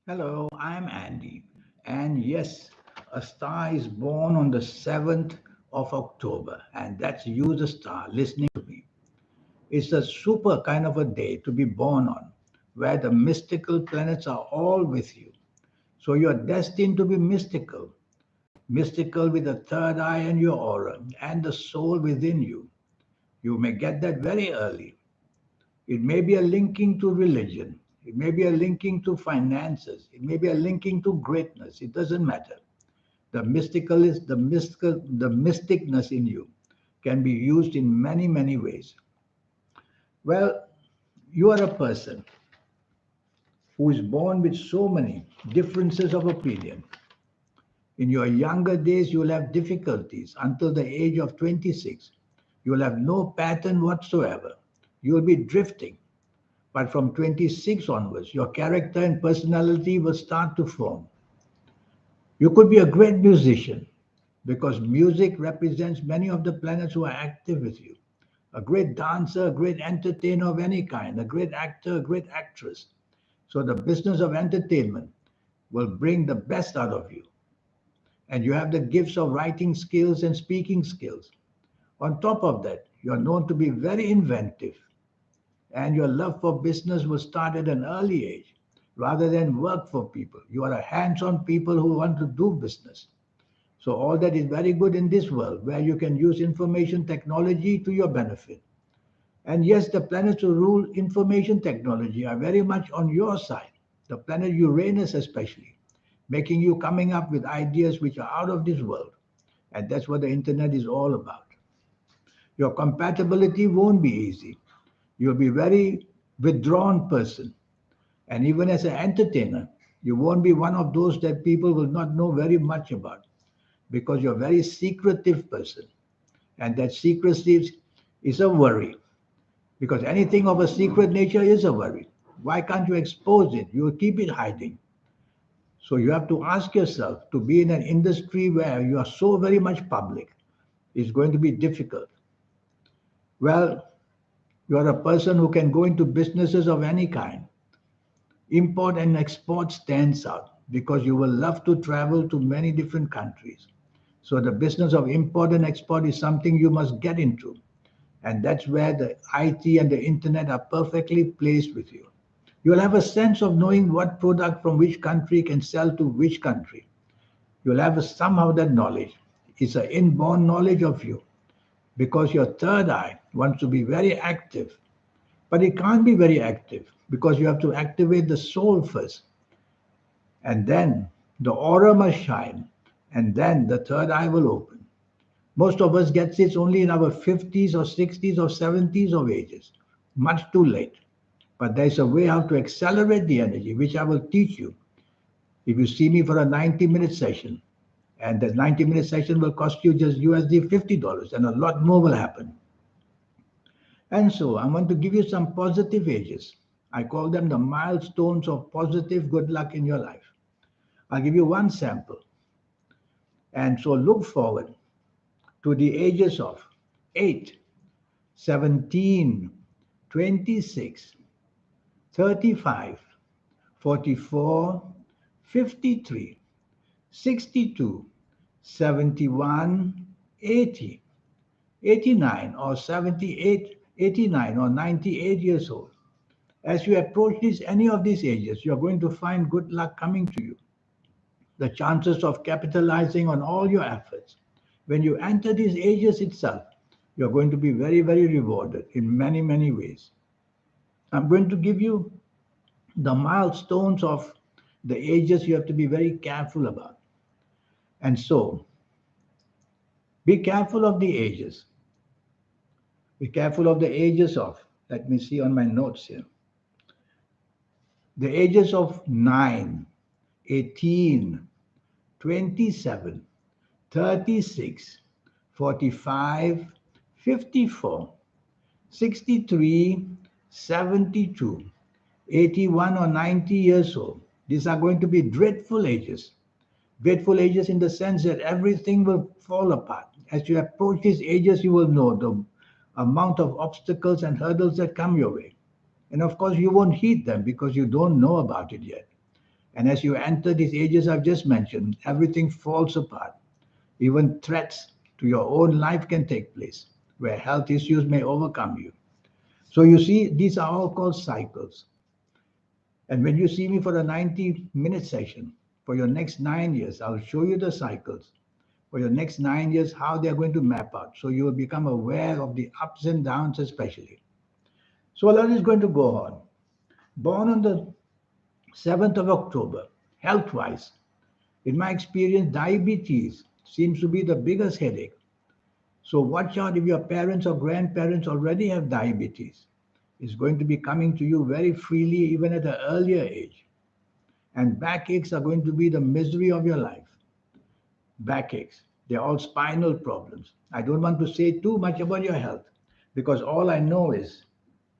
Hello, I'm Andy. And yes, a star is born on the 7th of October, and that's you, the star, listening to me. It's a super kind of a day to be born on, where the mystical planets are all with you. So you're destined to be mystical, mystical with the third eye and your aura, and the soul within you. You may get that very early. It may be a linking to religion. It may be a linking to finances. It may be a linking to greatness. It doesn't matter. The mystical is the mysticness in you can be used in many, many ways. Well, you are a person who is born with so many differences of opinion. In your younger days, you will have difficulties until the age of 26. You will have no pattern whatsoever. You will be drifting. But from 26 onwards, your character and personality will start to form. You could be a great musician because music represents many of the planets who are active with you. A great dancer, a great entertainer of any kind, a great actor, a great actress. So the business of entertainment will bring the best out of you. And you have the gifts of writing skills and speaking skills. On top of that, you are known to be very inventive, and your love for business will start at an early age rather than work for people. You are a hands on people who want to do business. So, all that is very good in this world where you can use information technology to your benefit. And yes, the planets who rule information technology are very much on your side, the planet Uranus especially, making you coming up with ideas which are out of this world. And that's what the internet is all about. Your compatibility won't be easy. You'll be very withdrawn person. And even as an entertainer, you won't be one of those that people will not know very much about because you're a very secretive person. And that secrecy is a worry because anything of a secret nature is a worry. Why can't you expose it? You will keep it hiding. So you have to ask yourself to be in an industry where you are so very much public. It's going to be difficult. Well, you are a person who can go into businesses of any kind. Import and export stands out because you will love to travel to many different countries. So the business of import and export is something you must get into. And that's where the IT and the internet are perfectly placed with you. You'll have a sense of knowing what product from which country can sell to which country. You'll have somehow that knowledge. It's an inborn knowledge of you because your third eye wants to be very active. But it can't be very active because you have to activate the soul first. And then the aura must shine. And then the third eye will open. Most of us gets it only in our 50s or 60s or 70s of ages. Much too late. But there's a way how to accelerate the energy, which I will teach you if you see me for a 90-minute session. And that 90-minute session will cost you just USD $50 and a lot more will happen. And so I want to give you some positive ages. I call them the milestones of positive good luck in your life. I'll give you one sample. And so look forward to the ages of 8, 17, 26, 35, 44, 53, 62, 71, 80, 89, or 78, 89, or 98 years old. As you approach any of these ages, you're going to find good luck coming to you. The chances of capitalizing on all your efforts. When you enter these ages itself, you're going to be very, very rewarded in many, many ways. I'm going to give you the milestones of the ages you have to be very careful about. And so, be careful of the ages. Be careful of the ages of, let me see on my notes here, the ages of 9, 18, 27, 36, 45, 54, 63, 72, 81 or 90 years old. These are going to be dreadful ages. Dreadful ages in the sense that everything will fall apart. As you approach these ages, you will know the amount of obstacles and hurdles that come your way. And of course, you won't heed them because you don't know about it yet. And as you enter these ages I've just mentioned, everything falls apart. Even threats to your own life can take place, where health issues may overcome you. So you see, these are all called cycles. And when you see me for a 90-minute session, for your next 9 years, I'll show you the cycles. For your next 9 years, how they're going to map out. So you will become aware of the ups and downs, especially. So Allah is going to go on. Born on the 7th of October, health wise, in my experience, diabetes seems to be the biggest headache. So watch out if your parents or grandparents already have diabetes. It's going to be coming to you very freely, even at an earlier age. And backaches are going to be the misery of your life. Backaches, they're all spinal problems. I don't want to say too much about your health because all I know is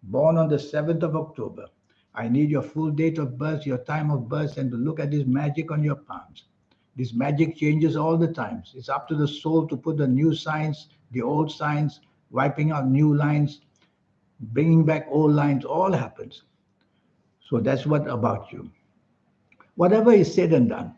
born on the 7th of October. I need your full date of birth, your time of birth, and to look at this magic on your palms. This magic changes all the times. It's up to the soul to put the new signs, the old signs, wiping out new lines, bringing back old lines, all happens. So that's what about you. Whatever is said and done,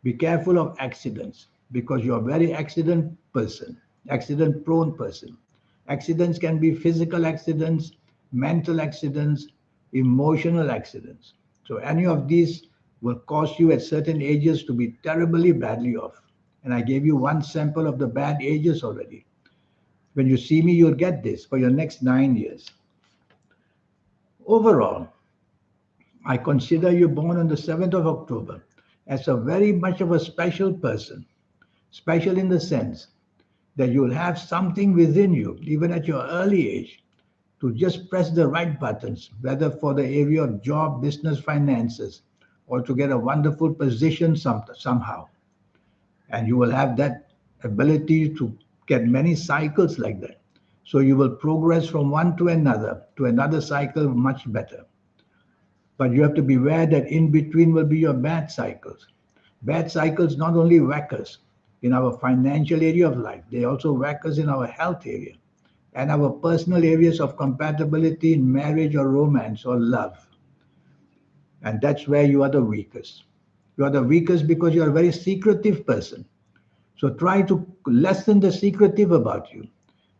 be careful of accidents because you're a very accident person, accident prone person. Accidents can be physical accidents, mental accidents, emotional accidents. So any of these will cause you at certain ages to be terribly badly off. And I gave you one sample of the bad ages already. When you see me, you'll get this for your next 9 years. Overall, I consider you born on the 7th of October as a very much of a special person. Special in the sense that you'll have something within you, even at your early age, to just press the right buttons, whether for the area of job, business, finances, or to get a wonderful position somehow. And you will have that ability to get many cycles like that. So you will progress from one to another cycle much better. But you have to be aware that in between will be your bad cycles. Bad cycles not only whack us in our financial area of life, they also whack us in our health area and our personal areas of compatibility in marriage or romance or love. And that's where you are the weakest. You are the weakest because you are a very secretive person. So try to lessen the secretive about you.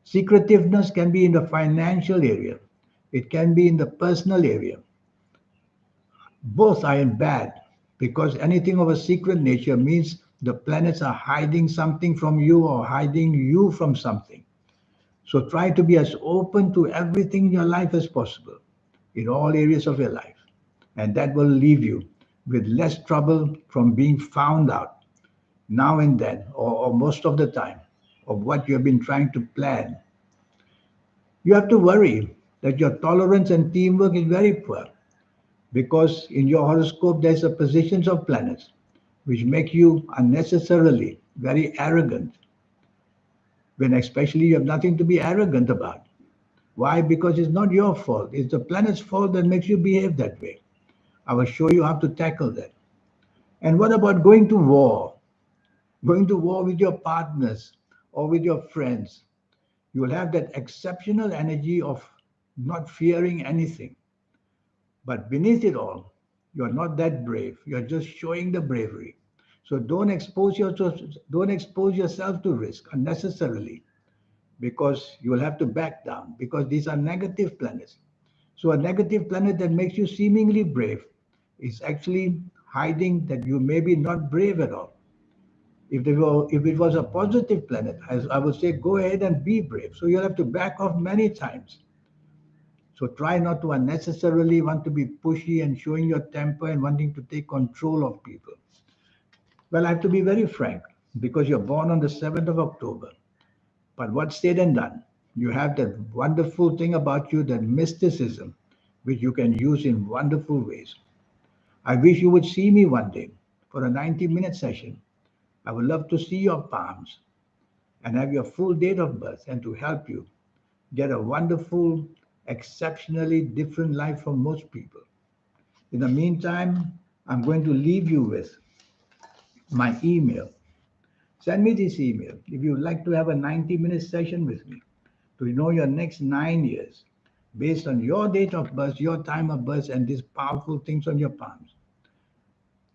Secretiveness can be in the financial area, it can be in the personal area. Both are in bad because anything of a secret nature means the planets are hiding something from you or hiding you from something. So try to be as open to everything in your life as possible, in all areas of your life. And that will leave you with less trouble from being found out now and then, or most of the time, of what you have been trying to plan. You have to worry that your tolerance and teamwork is very poor because in your horoscope there's a positions of planets which make you unnecessarily very arrogant when especially you have nothing to be arrogant about. Why? Because it's not your fault. It's the planet's fault that makes you behave that way. I will show you how to tackle that. And what about going to war? Going to war with your partners or with your friends. You will have that exceptional energy of not fearing anything. But beneath it all, you're not that brave. You're just showing the bravery. So don't expose yourself to risk unnecessarily because you will have to back down because these are negative planets. So a negative planet that makes you seemingly brave is actually hiding that you may be not brave at all. If it was a positive planet, as I would say, go ahead and be brave. So you'll have to back off many times. So try not to unnecessarily want to be pushy and showing your temper and wanting to take control of people. Well, I have to be very frank because you're born on the 7th of October. But what's said and done, you have that wonderful thing about you, that mysticism, which you can use in wonderful ways. I wish you would see me one day for a 90-minute session. I would love to see your palms and have your full date of birth and to help you get a wonderful, exceptionally different life from most people. In the meantime, I'm going to leave you with my email. Send me this email if you'd like to have a 90-minute session with me to know your next 9 years based on your date of birth, your time of birth, and these powerful things on your palms.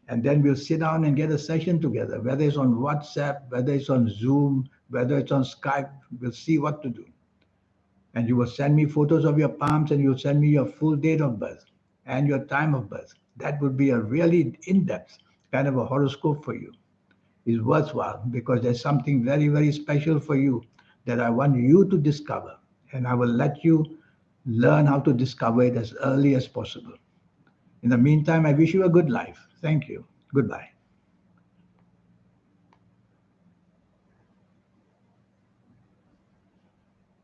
And then we'll sit down and get a session together, whether it's on WhatsApp, whether it's on Zoom, whether it's on Skype. We'll see what to do. And you will send me photos of your palms and you'll send me your full date of birth and your time of birth. That would be a really in-depth kind of a horoscope for you. It's worthwhile because there's something very, very special for you that I want you to discover. And I will let you learn how to discover it as early as possible. In the meantime, I wish you a good life. Thank you. Goodbye.